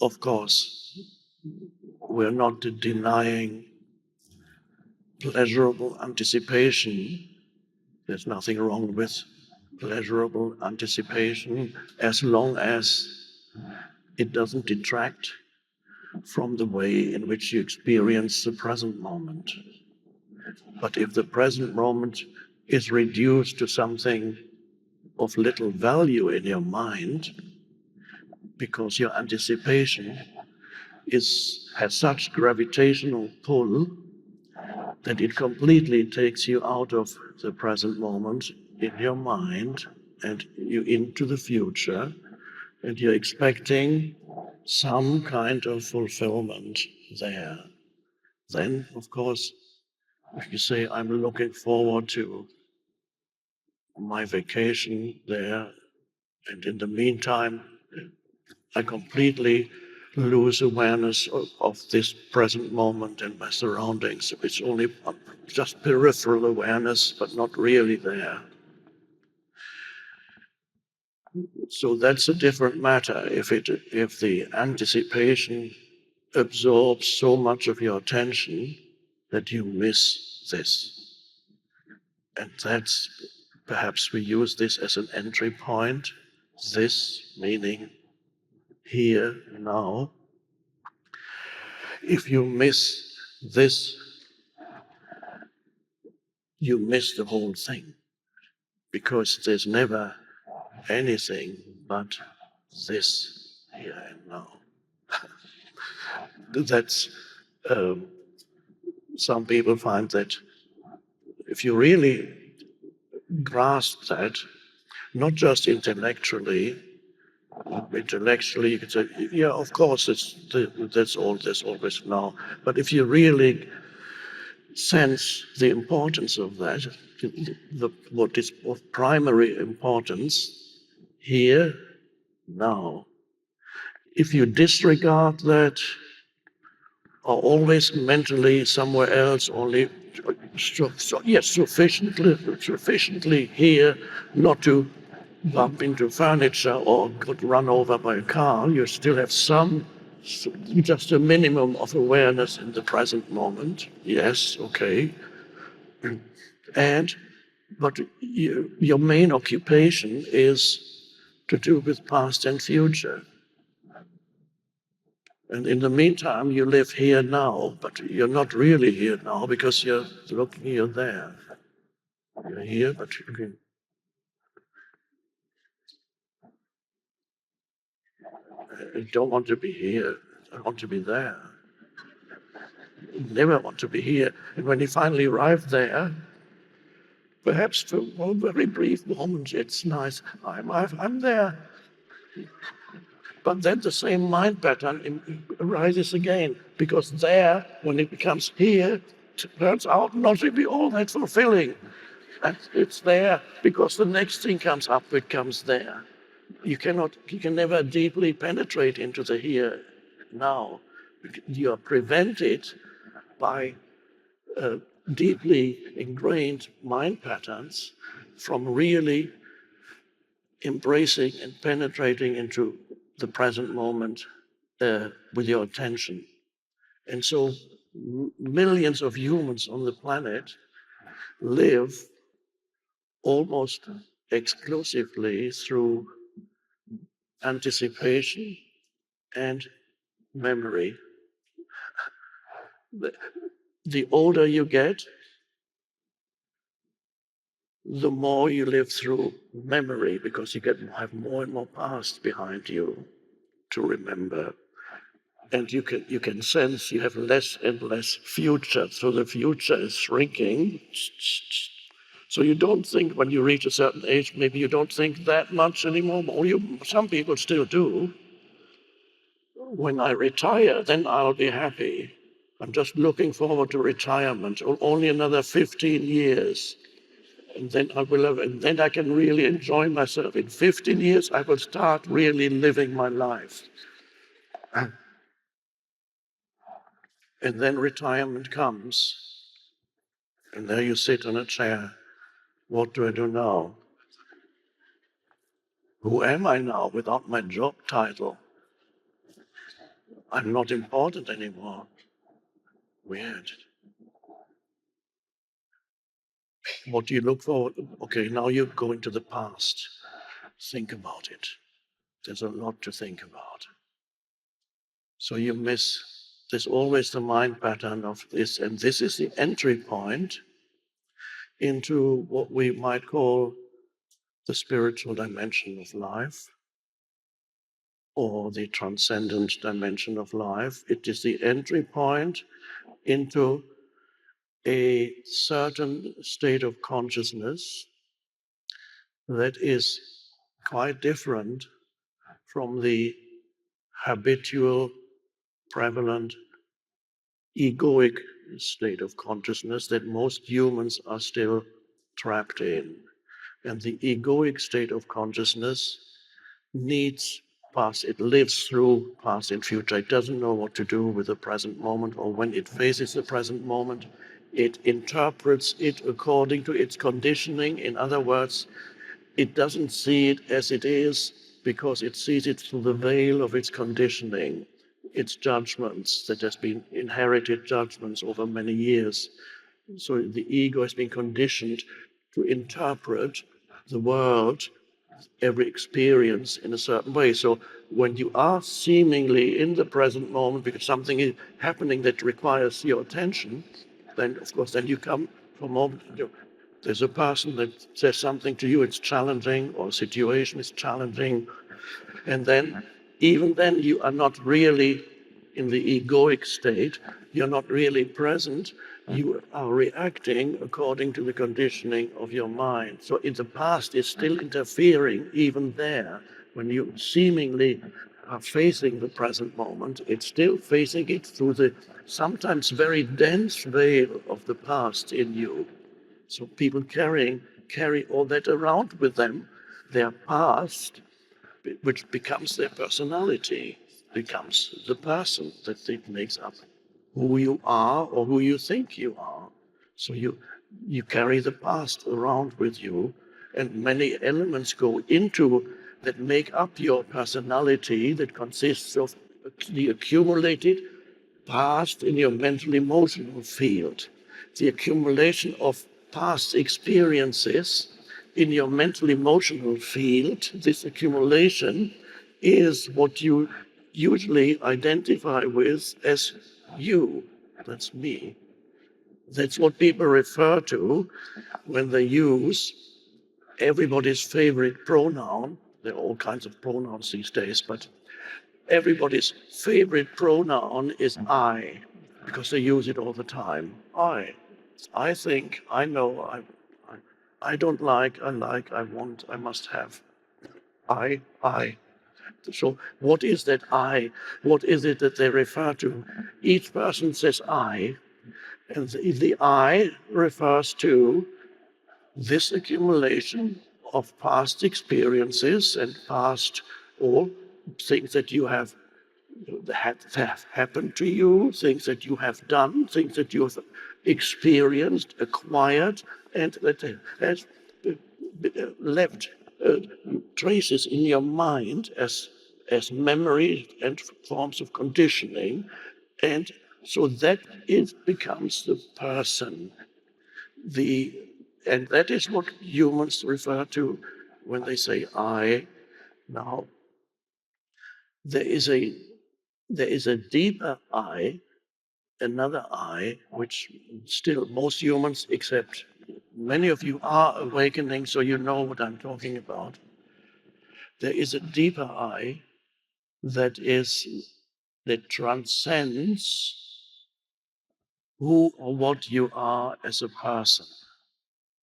Of course, we're not denying pleasurable anticipation. There's nothing wrong with pleasurable anticipation as long as it doesn't detract from the way in which you experience the present moment. But if the present moment is reduced to something of little value in your mind, because your anticipation has such gravitational pull that it completely takes you out of the present moment in your mind and you into the future, and you're expecting some kind of fulfillment there. Then, of course, if you say, I'm looking forward to my vacation there, and in the meantime, I completely lose awareness of this present moment and my surroundings. It's only just peripheral awareness, but not really there. So that's a different matter. If the anticipation absorbs so much of your attention that you miss this. And that's, perhaps we use this as an entry point, this meaning here, now. If you miss this, you miss the whole thing, because there's never anything but this here and now. That's, some people find that if you really grasp that, not just intellectually, you can say, yeah, of course, that's always now. But if you really sense the importance of that, what is of primary importance, here, now. If you disregard that, or always mentally somewhere else, only sufficiently here not to bump into furniture or get run over by a car, you still have just a minimum of awareness in the present moment. Yes, okay. But your main occupation is to do with past and future. And in the meantime, you live here now, but you're not really here now because you're there. You're here, but you don't want to be here. I want to be there. You never want to be here. And when you finally arrive there, perhaps for one very brief moment, it's nice. I'm there. But then the same mind pattern arises again, because there, when it becomes here, turns out not to be all that fulfilling. And it's there because the next thing comes up, it comes there. You can never deeply penetrate into the here now. You are prevented by deeply ingrained mind patterns from really embracing and penetrating into the present moment with your attention. And so millions of humans on the planet live almost exclusively through anticipation and memory. The older you get, the more you live through memory, because you have more and more past behind you to remember. And you can sense you have less and less future. So the future is shrinking. So you don't think, when you reach a certain age, maybe you don't think that much anymore. Some people still do. When I retire, then I'll be happy. I'm just looking forward to retirement. Only another 15 years. And then and I can really enjoy myself. In 15 years, I will start really living my life. And then retirement comes. And there you sit on a chair. What do I do now? Who am I now without my job title? I'm not important anymore. Weird. What do you look for? Okay, now you go into the past. Think about it. There's a lot to think about. So you miss, there's always the mind pattern of this, and this is the entry point into what we might call the spiritual dimension of life, or the transcendent dimension of life. It is the entry point into a certain state of consciousness that is quite different from the habitual, prevalent, egoic state of consciousness that most humans are still trapped in. And the egoic state of consciousness needs past, it lives through past and future. It doesn't know what to do with the present moment, or when it faces the present moment, it interprets it according to its conditioning. In other words, it doesn't see it as it is because it sees it through the veil of its conditioning, its judgments that has been inherited judgments over many years. So the ego has been conditioned to interpret the world, every experience in a certain way. So when you are seemingly in the present moment because something is happening that requires your attention, then of course then you come from a moment, there's a person that says something to you, it's challenging, or a situation is challenging, and then even then you are not really in the egoic state, you're not really present, you are reacting according to the conditioning of your mind. So in the past is still interfering even there. When you seemingly are facing the present moment, it's still facing it through the sometimes very dense veil of the past in you. So people carry all that around with them, their past, which becomes their personality, becomes the person that it makes up who you are or who you think you are. So you carry the past around with you, and many elements go into that make up your personality that consists of the accumulated past in your mental emotional field, the accumulation of past experiences in your mental emotional field. This accumulation is what you usually identify with as you. That's me. That's what people refer to when they use everybody's favorite pronoun. There are all kinds of pronouns these days, but everybody's favorite pronoun is I, because they use it all the time. I think, I know, I don't like, I like, I want, I must have. I. So what is that I? What is it that they refer to? Each person says I, and the I refers to this accumulation of past experiences and past all things that you have happened to you, things that you have done, things that you have experienced, acquired, and that has left traces in your mind as memories and forms of conditioning. And so that it becomes the person. And that is what humans refer to when they say I. Now, there is a deeper I, another I, which still most humans, except many of you are awakening, so you know what I'm talking about. There is a deeper I that transcends who or what you are as a person.